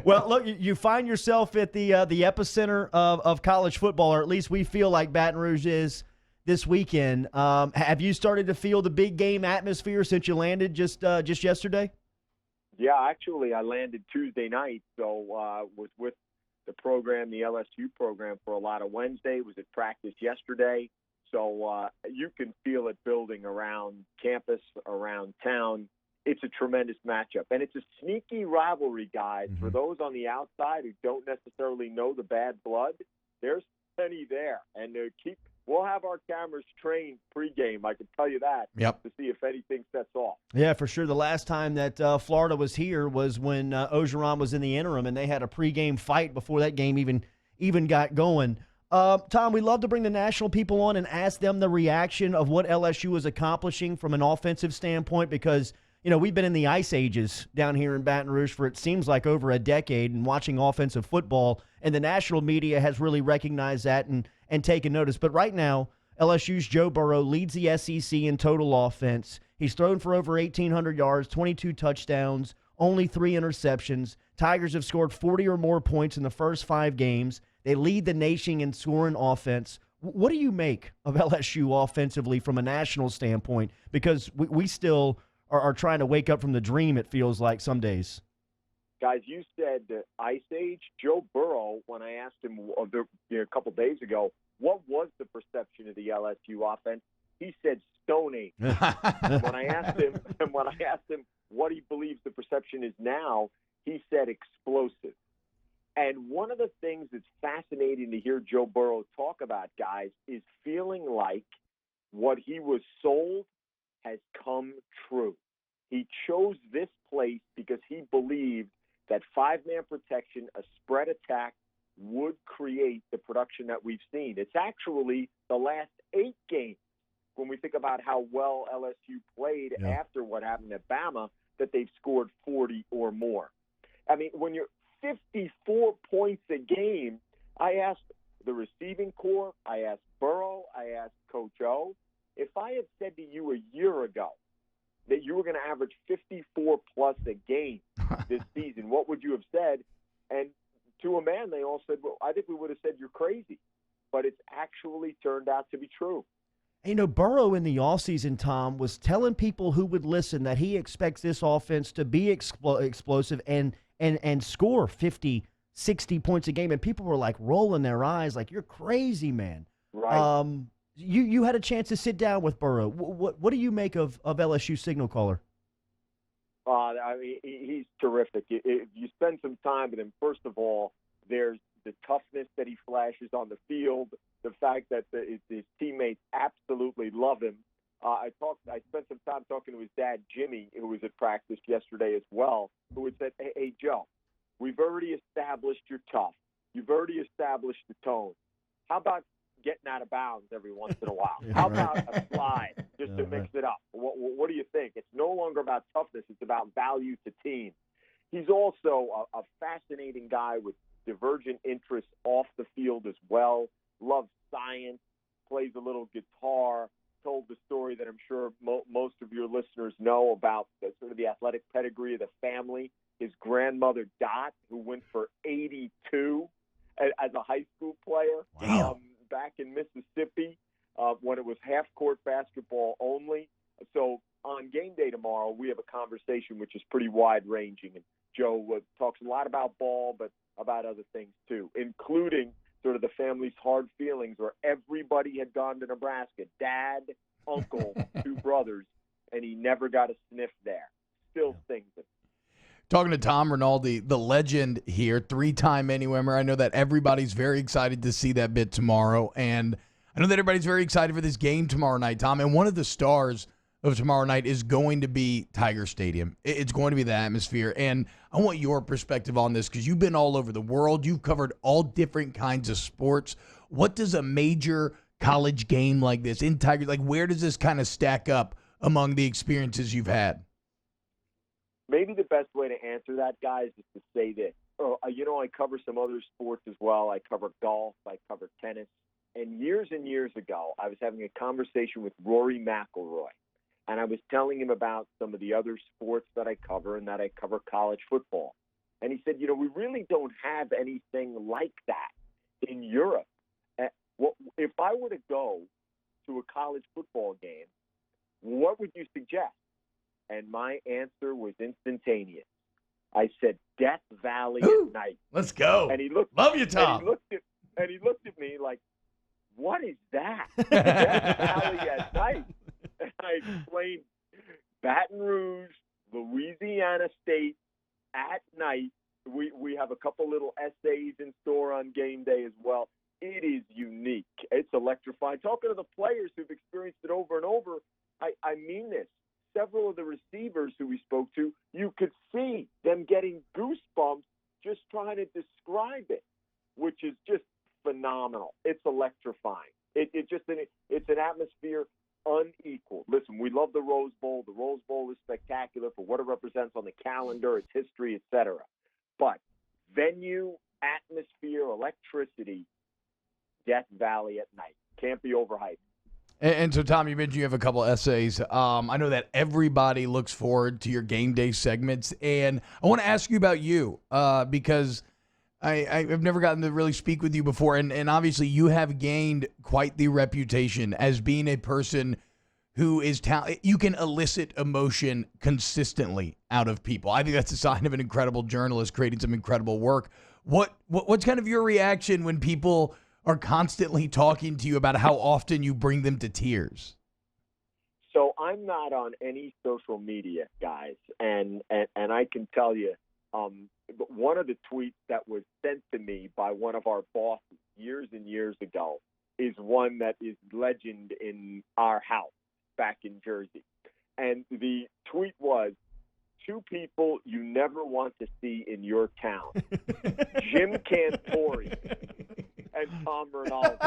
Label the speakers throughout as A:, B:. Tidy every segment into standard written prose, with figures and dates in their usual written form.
A: Well, look, you find yourself at the epicenter of college football, or at least we feel like Baton Rouge is this weekend. Have you started to feel the big game atmosphere since you landed just yesterday?
B: Yeah, actually, I landed Tuesday night, so was with the program, the LSU program, for a lot of Wednesday. Was at practice yesterday, so you can feel it building around campus, around town. It's a tremendous matchup, and it's a sneaky rivalry, guys. For those on the outside who don't necessarily know the bad blood, there's plenty there, and we'll have our cameras trained pregame. I can tell you that.
C: Yep.
B: To see if anything sets off.
A: Yeah, for sure. The last time that Florida was here was when Ogeron was in the interim, and they had a pregame fight before that game even got going. Tom, we love to bring the national people on and ask them the reaction of what LSU is accomplishing from an offensive standpoint because, we've been in the ice ages down here in Baton Rouge for it seems like over a decade and watching offensive football, and the national media has really recognized that and taken notice. But right now, LSU's Joe Burrow leads the SEC in total offense. He's thrown for over 1,800 yards, 22 touchdowns, only 3 interceptions. Tigers have scored 40 or more points in the first 5 games. They lead the nation in scoring offense. What do you make of LSU offensively from a national standpoint? Because we still are trying to wake up from the dream, it feels like some days.
B: Guys, you said Ice Age. Joe Burrow, when I asked him a couple days ago, what was the perception of the LSU offense? He said Stone Age. when I asked him what he believes the perception is now, he said explosive. And one of the things that's fascinating to hear Joe Burrow talk about, guys, is feeling like what he was sold has come true. He chose this place because he believed that 5-man protection, a spread attack, would create the production that we've seen. It's actually the last 8 games, when we think about how well LSU played after what happened at Bama, that they've scored 40 or more. I mean, when you're 54 points a game, I asked the receiving corps, I asked Burrow, I asked Coach O, if I had said to you a year ago that you were going to average 54-plus a game this season, what would you have said? And to a man, they all said, well, I think we would have said you're crazy. But it's actually turned out to be true.
A: Burrow in the offseason, Tom, was telling people who would listen that he expects this offense to be explosive and score 50, 60 points a game. And people were like rolling their eyes like, you're crazy, man.
B: Right.
A: You had a chance to sit down with Burrow. What do you make of LSU signal caller?
B: I mean, he's terrific. If you spend some time with him, first of all, there's the toughness that he flashes on the field, the fact that his teammates absolutely love him. I spent some time talking to his dad, Jimmy, who was at practice yesterday as well, who had said, hey, Joe, we've already established you're tough. You've already established the tone. How about getting out of bounds every once in a while? How about a slide just to mix it up? What do you think? It's no longer about toughness. It's about value to team. He's also a fascinating guy with divergent interests off the field as well. Loves science, plays a little guitar, told the story that I'm sure most of your listeners know about sort of the athletic pedigree of the family. His grandmother, Dot, who went for 82 as a high school player.
A: Wow.
B: Back in Mississippi when it was half-court basketball only. So on game day tomorrow, we have a conversation which is pretty wide-ranging. And Joe talks a lot about ball, but about other things too, including sort of the family's hard feelings where everybody had gone to Nebraska, dad, uncle, 2 brothers, and he never got a sniff there. Still stings him.
C: Talking to Tom Rinaldi, the legend here, 3-time Emmy-winner. I know that everybody's very excited to see that bit tomorrow, and I know that everybody's very excited for this game tomorrow night, Tom. And one of the stars of tomorrow night is going to be Tiger Stadium. It's going to be the atmosphere, and I want your perspective on this because you've been all over the world. You've covered all different kinds of sports. What does a major college game like this in Tiger, like where does this kind of stack up among the experiences you've had?
B: Maybe the best way to answer that, guys, is to say this. I cover some other sports as well. I cover golf. I cover tennis. And years ago, I was having a conversation with Rory McIlroy. And I was telling him about some of the other sports that I cover and that I cover college football. And he said, we really don't have anything like that in Europe. Well, if I were to go to a college football game, what would you suggest? And my answer was instantaneous. I said, Death Valley at night.
C: Let's go.
B: And he looked,
C: love you, Tom.
B: And he looked at me like, what is that? Death Valley at night. And I explained Baton Rouge, Louisiana State at night. We have a couple little essays in store on game day as well. It is unique. It's electrifying. Talking to the players who've experienced it over and over, I mean this. Several of the receivers who we spoke to, you could see them getting goosebumps just trying to describe it, which is just phenomenal. It's electrifying. It's an atmosphere unequaled. Listen, we love the Rose Bowl. The Rose Bowl is spectacular for what it represents on the calendar, its history, etc. But venue, atmosphere, electricity, Death Valley at night. Can't be overhyped.
C: And so, Tom, you mentioned you have a couple essays. I know that everybody looks forward to your game day segments, and I want to ask you about you because I've never gotten to really speak with you before, and obviously you have gained quite the reputation as being a person who is you can elicit emotion consistently out of people. I think that's a sign of an incredible journalist creating some incredible work. What's kind of your reaction when people are constantly talking to you about how often you bring them to tears?
B: So I'm not on any social media, guys, and I can tell you, but one of the tweets that was sent to me by one of our bosses years and years ago is one that is legend in our house back in Jersey. And the tweet was, 2 people you never want to see in your town, Jim Cantori and Tom Rinaldi.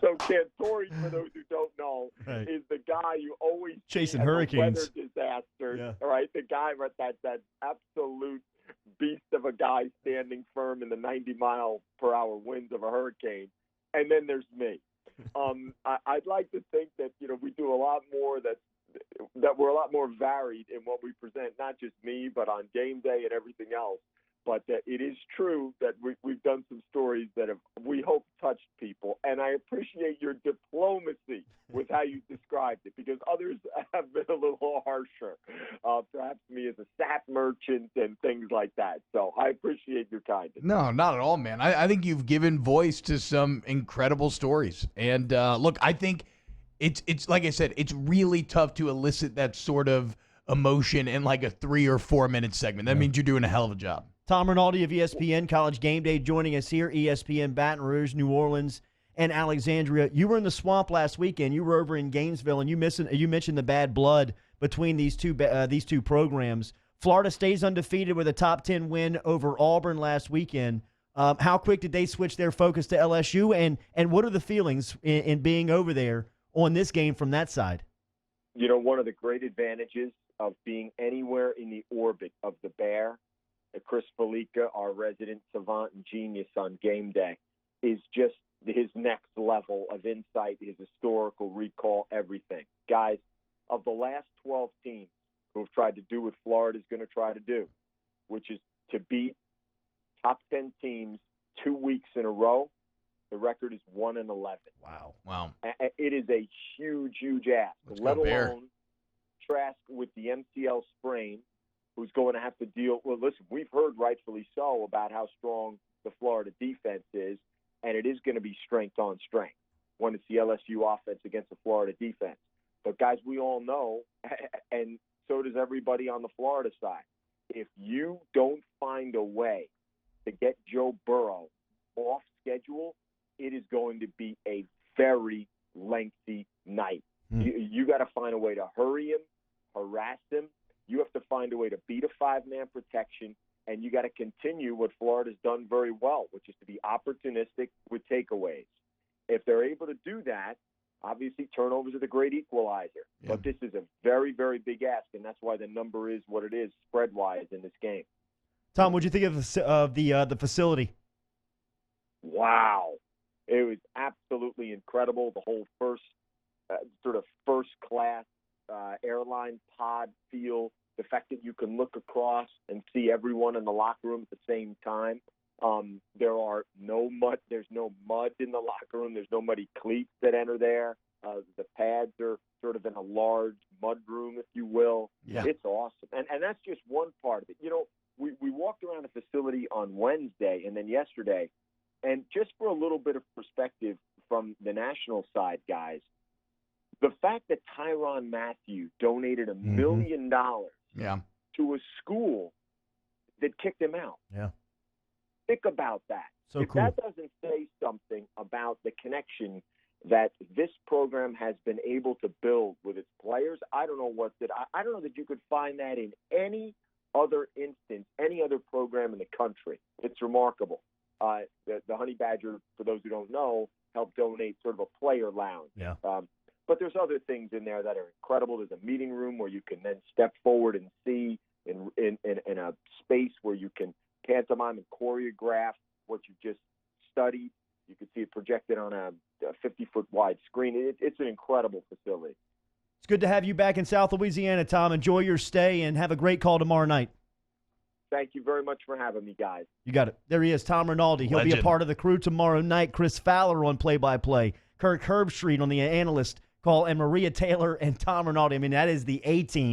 B: So Cantori, for those who don't know,
A: right,
B: is the guy you always
A: chasing
B: see
A: hurricanes,
B: weather disasters,
A: yeah,
B: right? The guy, that absolute beast of a guy standing firm in the 90-mile-per-hour winds of a hurricane. And then there's me. I'd like to think that we do a lot more that we're a lot more varied in what we present, not just me, but on game day and everything else. But it is true that we've done some stories that have, we hope, touched people. And I appreciate your diplomacy with how you described it, because others have been a little harsher, perhaps me as a sap merchant and things like that. So I appreciate your kindness.
C: No, not at all, man. I think you've given voice to some incredible stories. And look, I think it's like I said, it's really tough to elicit that sort of emotion in like a 3 or 4 minute segment. That means you're doing a hell of a job.
A: Tom Rinaldi of ESPN College Game Day joining us here. ESPN Baton Rouge, New Orleans, and Alexandria. You were in the swamp last weekend. You were over in Gainesville, and you mentioned the bad blood between these two programs. Florida stays undefeated with a top 10 win over Auburn last weekend. How quick did they switch their focus to LSU, and what are the feelings in being over there on this game from that side?
B: One of the great advantages of being anywhere in the orbit of the Bear, Chris Felica, our resident savant and genius on game day, is just his next level of insight, his historical recall, everything. Guys, of the last 12 teams who have tried to do what Florida's going to try to do, which is to beat top 10 teams 2 weeks in a row, the record is 1-11.
C: Wow.
B: It is a huge, huge ask, let alone Trask with the MCL sprain, who's going to have to deal. Well, listen, we've heard rightfully so about how strong the Florida defense is, and it is going to be strength on strength when it's the LSU offense against the Florida defense. But, guys, we all know, and so does everybody on the Florida side, if you don't find a way to get Joe Burrow off schedule, it is going to be a very lengthy night. You got to find a way to hurry him, harass him. You have to find a way to beat a 5-man protection, and you got to continue what Florida's done very well, which is to be opportunistic with takeaways. If they're able to do that, obviously turnovers are the great equalizer. Yeah. But this is a very, very big ask, and that's why the number is what it is spread-wise in this game.
A: Tom, what do you think of the facility?
B: Wow. It was absolutely incredible. The whole first-class airline pod feel the fact that you can look across and see everyone in the locker room at the same time. There are no mud. There's no mud in the locker room. There's no muddy cleats that enter there. The pads are sort of in a large mud room, if you will.
C: Yeah.
B: It's awesome. And that's just one part of it. You know, we walked around the facility on Wednesday and then yesterday, and just for a little bit of perspective from the national side, guys, the fact that Tyrann Mathieu donated $1 million to a school that kicked him out.
A: Yeah.
B: Think about that.
A: So
B: if
A: cool.
B: that doesn't say something about the connection that this program has been able to build with its players, I don't know what did. I don't know that you could find that in any other instance, any other program in the country. It's remarkable. The Honey Badger, for those who don't know, helped donate sort of a player lounge.
A: Yeah.
B: But there's other things in there that are incredible. There's a meeting room where you can then step forward and see in a space where you can pantomime and choreograph what you just studied. You can see it projected on a 50-foot wide screen. It's an incredible facility.
A: It's good to have you back in South Louisiana, Tom. Enjoy your stay and have a great call tomorrow night.
B: Thank you very much for having me, guys.
A: You got it. There he is, Tom Rinaldi. He'll be a part of the crew tomorrow night. Chris Fowler on play-by-play. Kirk Herbstreit on the analyst call, and Maria Taylor and Tom Rinaldi. I mean, that is the A-team.